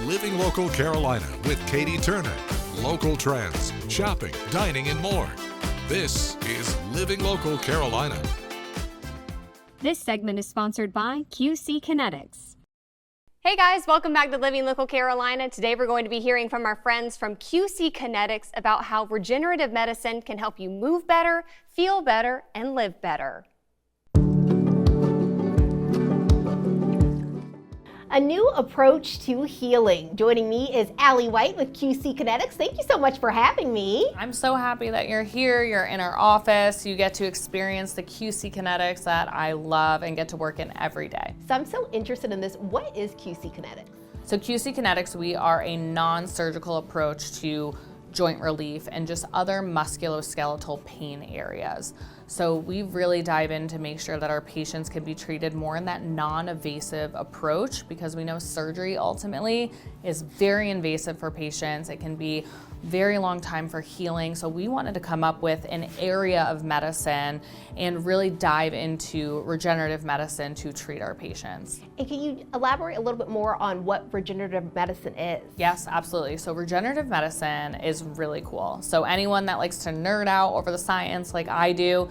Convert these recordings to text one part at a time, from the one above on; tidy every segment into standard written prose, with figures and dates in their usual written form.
Living Local Carolina with Katie Turner. Local trends, shopping, dining, and more. This is Living Local Carolina. This segment is sponsored by QC Kinetics. Hey guys, welcome back to Living Local Carolina. Today we're going to be hearing from our friends from QC Kinetics about how regenerative medicine can help you move better, feel better, and live better. A new approach to healing. Joining me is Allie White with QC Kinetics. Thank you so much for having me. I'm so happy that you're here. You're in our office. You get to experience the QC Kinetics that I love and get to work in every day. So I'm so interested in this. What is QC Kinetics? So QC Kinetics, we are a non-surgical approach to joint relief and just other musculoskeletal pain areas. So we really dive in to make sure that our patients can be treated more in that non-invasive approach, because we know surgery ultimately is very invasive for patients. It can be very long time for healing. So we wanted to come up with an area of medicine and really dive into regenerative medicine to treat our patients. And can you elaborate a little bit more on what regenerative medicine is? Yes, absolutely. So regenerative medicine is really cool. So anyone that likes to nerd out over the science like I do,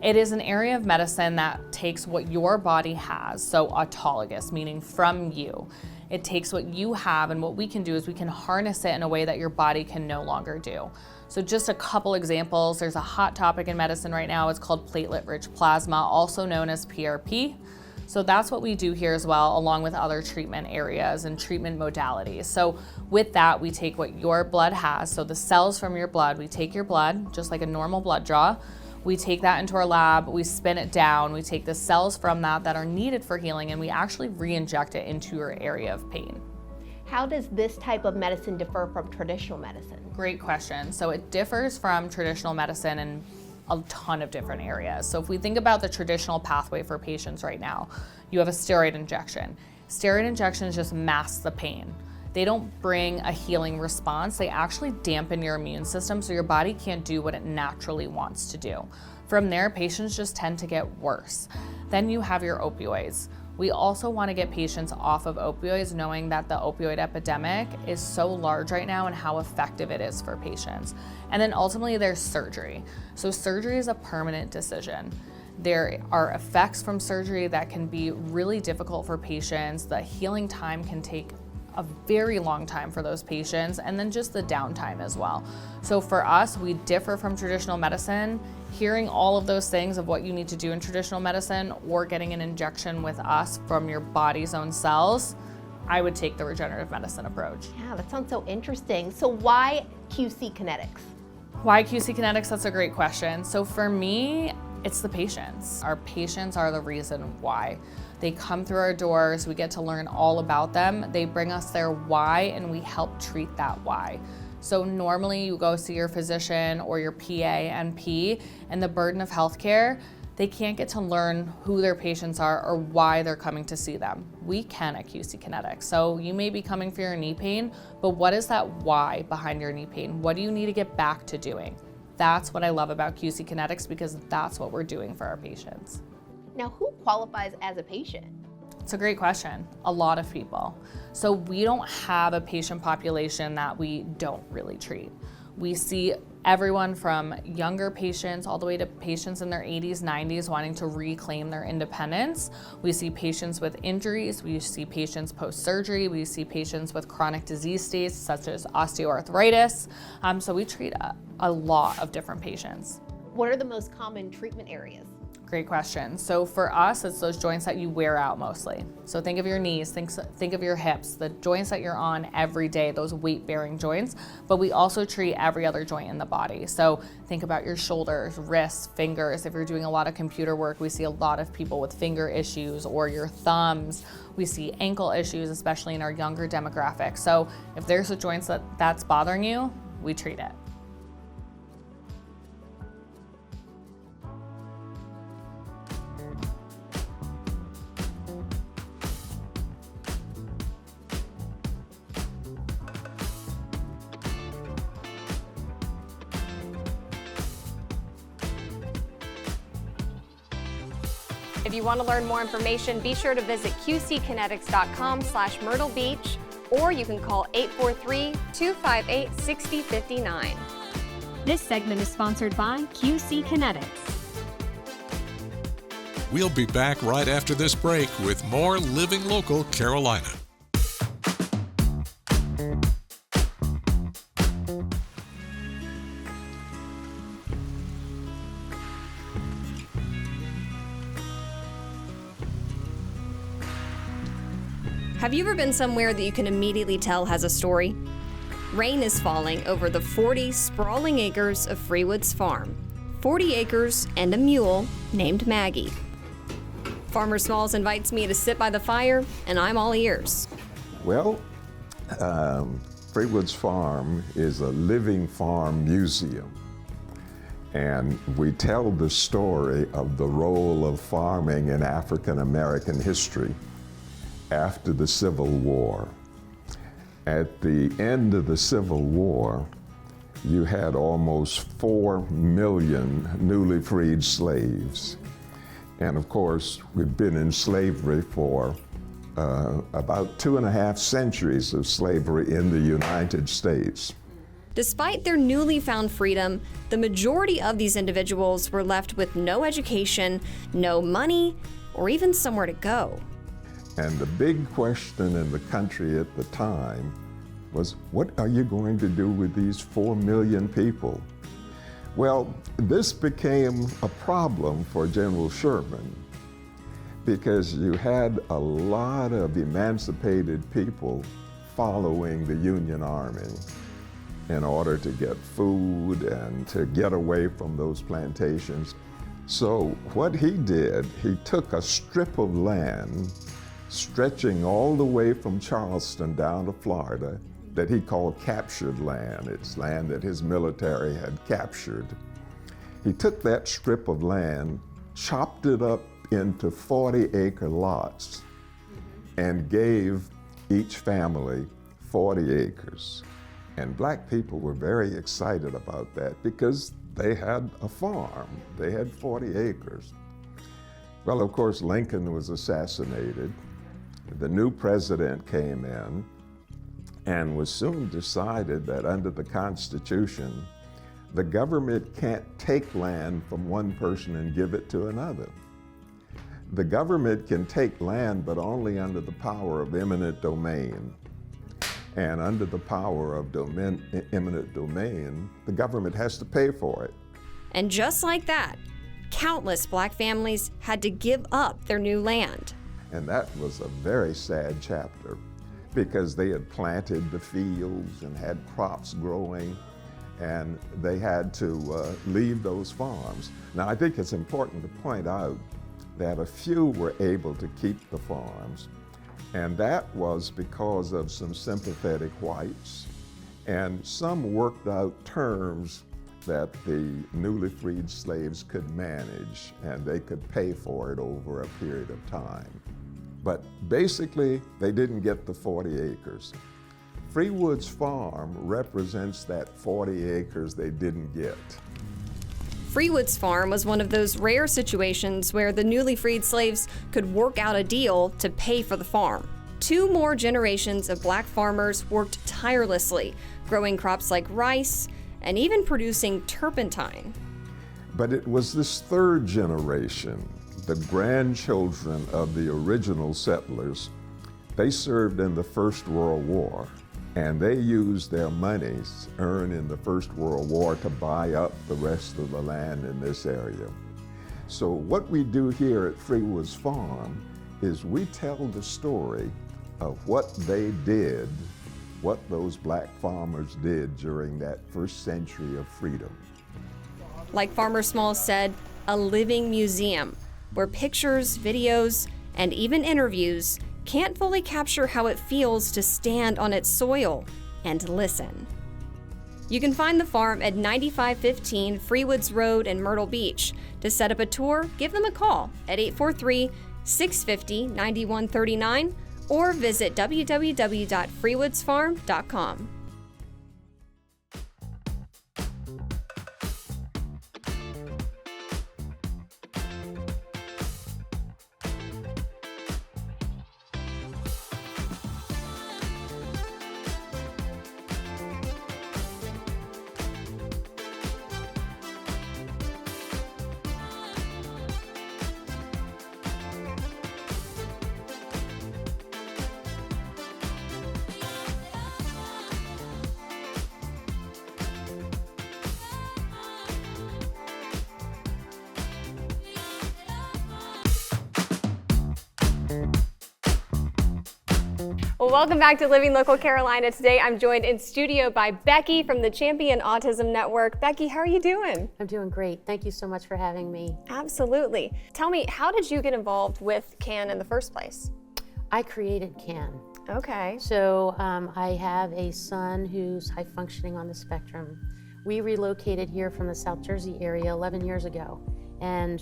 it is an area of medicine that takes what your body has, so autologous, meaning from you. It takes what you have, and what we can do is we can harness it in a way that your body can no longer do. So just a couple examples, there's a hot topic in medicine right now. It's called platelet-rich plasma, also known as PRP. So that's what we do here as well, along with other treatment areas and treatment modalities. So with that, we take what your blood has, so the cells from your blood, we take your blood, just like a normal blood draw, we take that into our lab, we spin it down, we take the cells from that are needed for healing, and we actually re-inject it into your area of pain. How does this type of medicine differ from traditional medicine? Great question. So it differs from traditional medicine in a ton of different areas. So if we think about the traditional pathway for patients right now, you have a steroid injection. Steroid injections just mask the pain. They don't bring a healing response. They actually dampen your immune system so your body can't do what it naturally wants to do. From there, patients just tend to get worse. Then you have your opioids. We also want to get patients off of opioids, knowing that the opioid epidemic is so large right now and how effective it is for patients. And then ultimately there's surgery. So surgery is a permanent decision. There are effects from surgery that can be really difficult for patients. The healing time can take a very long time for those patients, and then just the downtime as well. So for us, we differ from traditional medicine. Hearing all of those things of what you need to do in traditional medicine or getting an injection with us from your body's own cells, I would take the regenerative medicine approach. Yeah, that sounds so interesting. So why QC Kinetics? Why QC Kinetics? That's a great question. So for me, it's the patients. Our patients are the reason why. They come through our doors, we get to learn all about them. They bring us their why, and we help treat that why. So normally you go see your physician or your PA, NP, and the burden of healthcare, they can't get to learn who their patients are or why they're coming to see them. We can at QC Kinetics. So you may be coming for your knee pain, but what is that why behind your knee pain? What do you need to get back to doing? That's what I love about QC Kinetics, because that's what we're doing for our patients. Now, who qualifies as a patient? It's a great question. A lot of people. So we don't have a patient population that we don't really treat. We see everyone from younger patients all the way to patients in their 80s, 90s wanting to reclaim their independence. We see patients with injuries. We see patients post-surgery. We see patients with chronic disease states such as osteoarthritis. So we treat a lot of different patients. What are the most common treatment areas? Great question. So for us, it's those joints that you wear out mostly. So think of your knees, think of your hips, the joints that you're on every day, those weight-bearing joints, but we also treat every other joint in the body. So think about your shoulders, wrists, fingers. If you're doing a lot of computer work, we see a lot of people with finger issues, or your thumbs. We see ankle issues, especially in our younger demographic. So if there's a joint that's bothering you, we treat it. If you want to learn more information, be sure to visit qckinetics.com/Myrtle Beach or you can call 843-258-6059. This segment is sponsored by QC Kinetics. We'll be back right after this break with more Living Local Carolina. Have you ever been somewhere that you can immediately tell has a story? Rain is falling over the 40 sprawling acres of Freewood's farm. 40 acres and a mule named Maggie. Farmer Smalls invites me to sit by the fire, and I'm all ears. Well, Freewood's Farm is a living farm museum. And we tell the story of the role of farming in African American history after the Civil War. At the end of the Civil War, you had almost 4 million newly freed slaves. And of course, we've been in slavery for about 2.5 centuries of slavery in the United States. Despite their newly found freedom, the majority of these individuals were left with no education, no money, or even somewhere to go. And the big question in the country at the time was, what are you going to do with these 4 million people? Well, this became a problem for General Sherman because you had a lot of emancipated people following the Union Army in order to get food and to get away from those plantations. So what he did, he took a strip of land stretching all the way from Charleston down to Florida that he called captured land. It's land that his military had captured. He took that strip of land, chopped it up into 40-acre lots, and gave each family 40 acres. And black people were very excited about that because they had a farm. They had 40 acres. Well, of course, Lincoln was assassinated. The new president came in and was soon decided that under the Constitution, the government can't take land from one person and give it to another. The government can take land, but only under the power of eminent domain. And under the power of eminent domain, the government has to pay for it. And just like that, countless black families had to give up their new land. And that was a very sad chapter because they had planted the fields and had crops growing, and they had to leave those farms. Now, I think it's important to point out that a few were able to keep the farms, and that was because of some sympathetic whites, and some worked out terms that the newly freed slaves could manage, and they could pay for it over a period of time. But basically, they didn't get the 40 acres. Freewood's Farm represents that 40 acres they didn't get. Freewood's Farm was one of those rare situations where the newly freed slaves could work out a deal to pay for the farm. 2 more generations of black farmers worked tirelessly, growing crops like rice and even producing turpentine. But it was this 3rd generation, the grandchildren of the original settlers. They served in the First World War, and they used their monies earned in the First World War to buy up the rest of the land in this area. So what we do here at Freewood's Farm is we tell the story of what they did, what those black farmers did during that first century of freedom. Like Farmer Smalls said, a living museum where pictures, videos, and even interviews can't fully capture how it feels to stand on its soil and listen. You can find the farm at 9515 Freewoods Road in Myrtle Beach. To set up a tour, give them a call at 843-650-9139 or visit www.freewoodsfarm.com. Well, welcome back to Living Local Carolina. Today I'm joined in studio by Becky from the Champion Autism Network. Becky, how are you doing? I'm doing great. Thank you so much for having me. Absolutely. Tell me, how did you get involved with CAN in the first place? I created CAN. Okay. So I have a son who's high functioning on the spectrum. We relocated here from the South Jersey area 11 years ago. And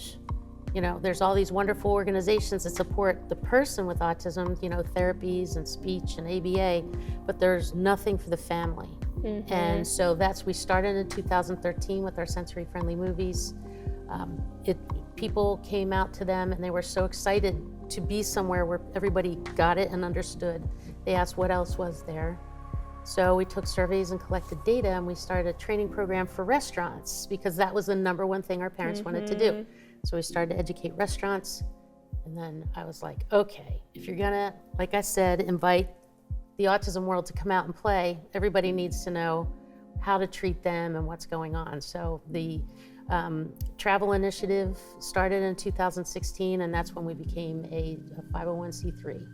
you know, there's all these wonderful organizations that support the person with autism, you know, therapies and speech and ABA, but there's nothing for the family. And so we started in 2013 with our sensory friendly movies. People came out to them and they were so excited to be somewhere where everybody got it and understood. They asked what else was there. So we took surveys and collected data, and we started a training program for restaurants because that was the number one thing our parents wanted to do. So we started to educate restaurants, and then I was like, okay, if you're gonna, like I said, invite the autism world to come out and play, everybody needs to know how to treat them and what's going on. So the travel initiative started in 2016, and that's when we became a 501c3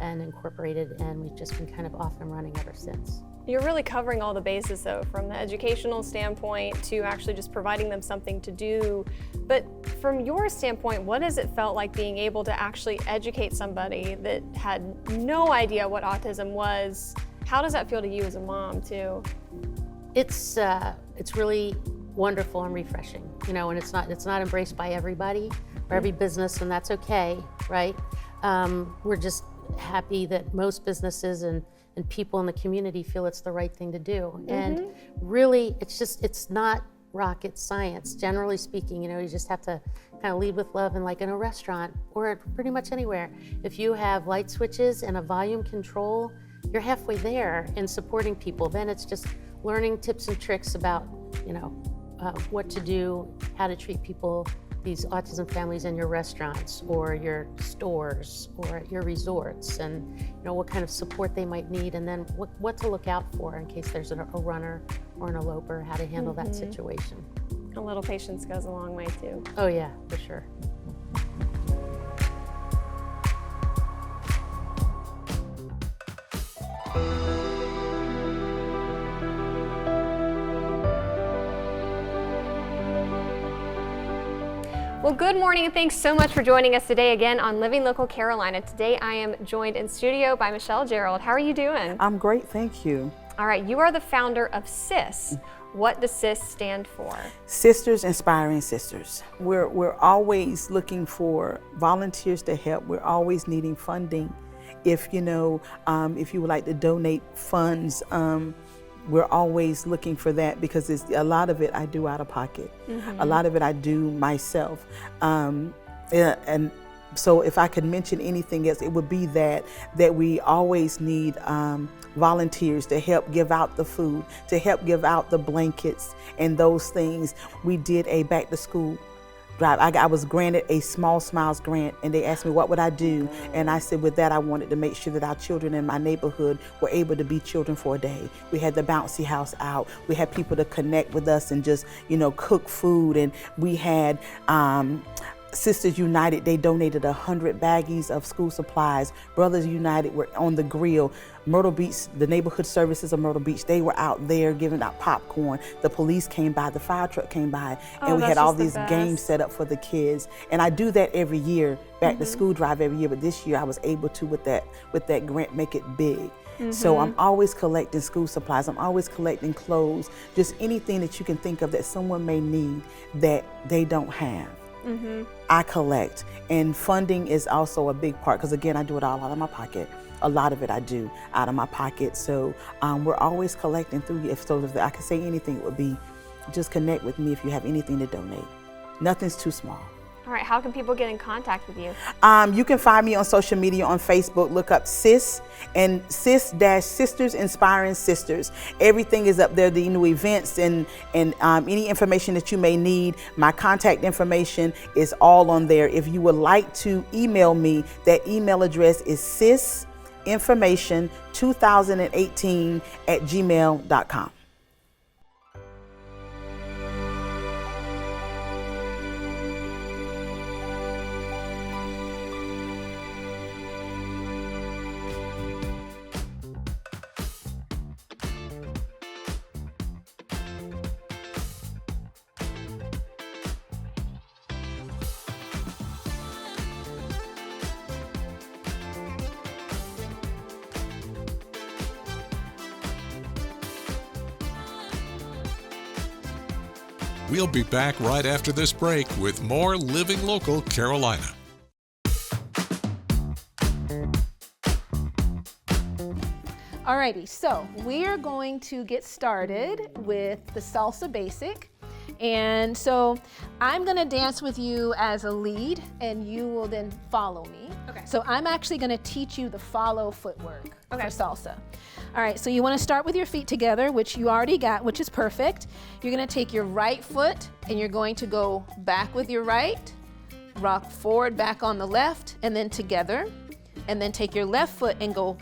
and incorporated, and we've just been kind of off and running ever since. You're really covering all the bases though, from the educational standpoint to actually just providing them something to do. But from your standpoint, what has it felt like being able to actually educate somebody that had no idea what autism was? How does that feel to you as a mom too? It's really wonderful and refreshing, you know, and it's not embraced by everybody or every business, and that's okay, right? We're just happy that most businesses and people in the community feel it's the right thing to do. And really, it's not rocket science. Generally speaking, you know, you just have to kind of lead with love, and like in a restaurant or pretty much anywhere, if you have light switches and a volume control, you're halfway there in supporting people. Then it's just learning tips and tricks about, you know, what to do, how to treat people, these autism families in your restaurants or your stores or at your resorts, and you know what kind of support they might need, and then what to look out for in case there's a runner or an eloper, how to handle that situation. A little patience goes a long way too. Oh yeah, for sure. Well, good morning and thanks so much for joining us today again on Living Local Carolina. Today I am joined in studio by Michelle Gerald. How are you doing? I'm great, thank you. All right, you are the founder of SIS. What does SIS stand for? Sisters Inspiring Sisters. We're always looking for volunteers to help. We're always needing funding. If you know, if you would like to donate funds, we're always looking for that, because a lot of it I do out of pocket. A lot of it I do myself. And so if I could mention anything else, it would be that we always need volunteers to help give out the food, to help give out the blankets and those things. We did a back to school drive. I was granted a Small Smiles grant, and they asked me what would I do, and I said with that I wanted to make sure that our children in my neighborhood were able to be children for a day. We had the bouncy house out. We had people to connect with us and just, you know, cook food, and we had Sisters United, they donated 100 baggies of school supplies. Brothers United were on the grill. Myrtle Beach, the neighborhood services of Myrtle Beach, they were out there giving out popcorn. The police came by, the fire truck came by, and we had all these games set up for the kids. And I do that every year, back to school drive every year, but this year I was able to, with that grant, make it big. So I'm always collecting school supplies, I'm always collecting clothes, just anything that you can think of that someone may need that they don't have. I collect, and funding is also a big part, because again, I do it all out of my pocket. A lot of it I do out of my pocket. So we're always collecting through. If I could say anything, it would be just connect with me if you have anything to donate. Nothing's too small. All right, how can people get in contact with you? You can find me on social media, on Facebook. Look up SIS and SIS-Sisters Inspiring Sisters. Everything is up there, the new events and any information that you may need. My contact information is all on there. If you would like to email me, that email address is sisinformation2018@gmail.com. We'll be back right after this break with more Living Local Carolina. Alrighty, so we're going to get started with the salsa basic. And so I'm gonna dance with you as a lead and you will then follow me. Okay. So I'm actually gonna teach you the follow footwork for salsa. All right, so you wanna start with your feet together, which you already got, which is perfect. You're gonna take your right foot and you're going to go back with your right, rock forward, back on the left, and then together. And then take your left foot and go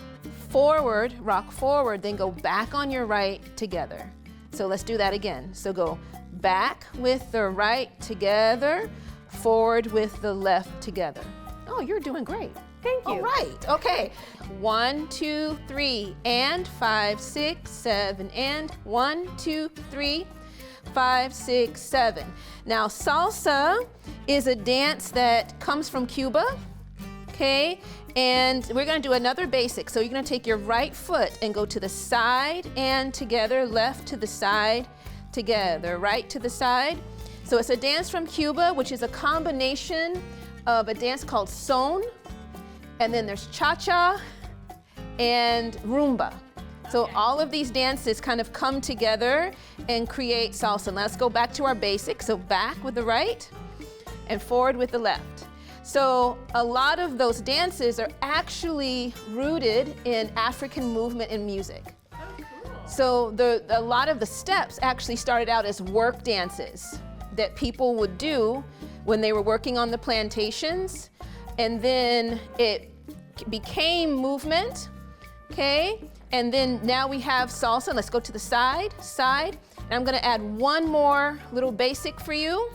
forward, rock forward, then go back on your right together. So let's do that again. So go back with the right together, forward with the left together. Oh, you're doing great. Thank you. All right, okay. 1, 2, 3, and 5, 6, 7, and 1, 2, 3, 5, 6, 7. Now, salsa is a dance that comes from Cuba, okay? And we're gonna do another basic. So you're gonna take your right foot and go to the side and together, left to the side, together, right to the side. So it's a dance from Cuba, which is a combination of a dance called son, and then there's cha-cha and rumba. So all of these dances kind of come together and create salsa. Let's go back to our basics. So back with the right and forward with the left. So a lot of those dances are actually rooted in African movement and music. So a lot of the steps actually started out as work dances that people would do when they were working on the plantations. And then it became movement, okay? And then now we have salsa. Let's go to the side. And I'm gonna add one more little basic for you.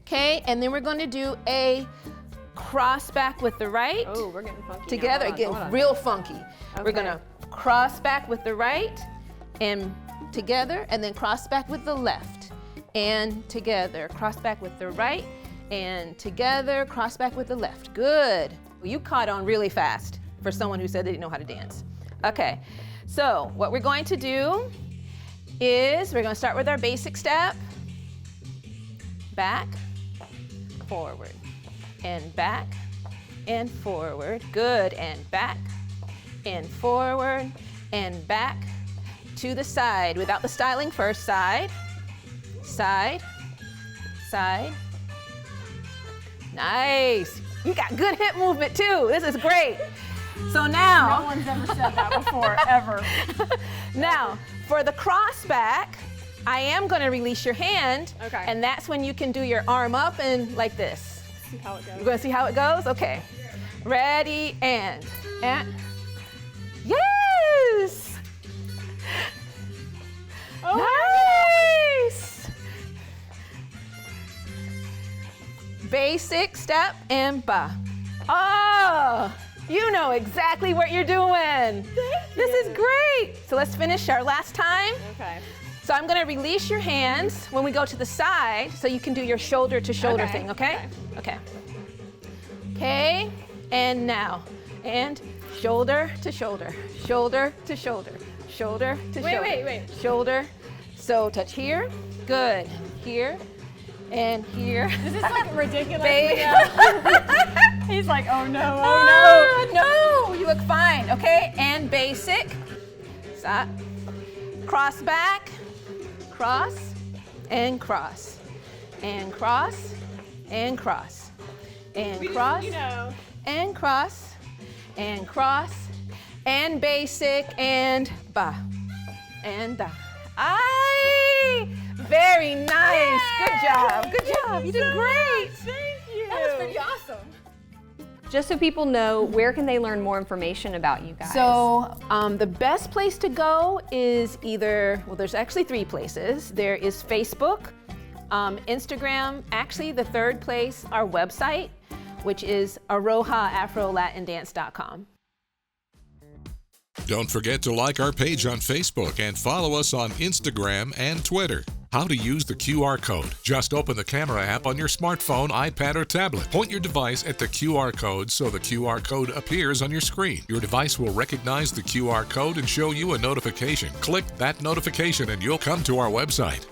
Okay, and then we're going to do a cross back with the right. Oh, we're getting funky. Together, again, real funky. Okay. We're gonna cross back with the right and together, and then cross back with the left and together. Cross back with the right and together, cross back with the left. Good. You caught on really fast for someone who said they didn't know how to dance. Okay, so what we're going to do is we're gonna start with our basic step. Back, forward, and back, and forward. Good, and back, and forward, and back to the side. Without the styling first, side, side, side. Nice. You got good hip movement too. This is great. So now. No one's ever said that before, ever. Now, for the cross back, I am going to release your hand, Okay. and that's when you can do your arm up and like this. See how it goes. You're going to see how it goes? Okay. Ready, and. Yes! Oh. Nice! Basic step and ba. Oh, you know exactly what you're doing. Thank you. This is great. So let's finish our last time. Okay. So I'm gonna release your hands when we go to the side so you can do your shoulder to shoulder Okay, thing, okay? Okay. Okay, and now, and shoulder to shoulder, shoulder to shoulder, shoulder to shoulder. Wait. Shoulder, so touch here, good, here, and here. Is this like ridiculous? Babe. He's like, oh no, No, you look fine, okay? And basic, stop, cross back, cross, and cross, and cross, and cross, and cross, You know. and cross, and cross, and basic, and ba, and da. Aye! Very nice. Good job. Good job. You did great. Thank you. That was pretty awesome. Just so people know, where can they learn more information about you guys? So the best place to go is either, well, there's actually 3 places. There is Facebook, Instagram, actually the third place, our website, which is arohaafrolatindance.com. Don't forget to like our page on Facebook and follow us on Instagram and Twitter. How to use the QR code. Just open the camera app on your smartphone, iPad, or tablet. Point your device at the QR code so the QR code appears on your screen. Your device will recognize the QR code and show you a notification. Click that notification and you'll come to our website.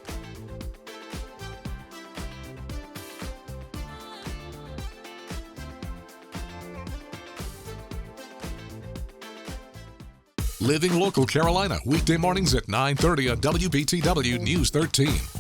Living Local Carolina, weekday mornings at 9:30 on WBTW News 13.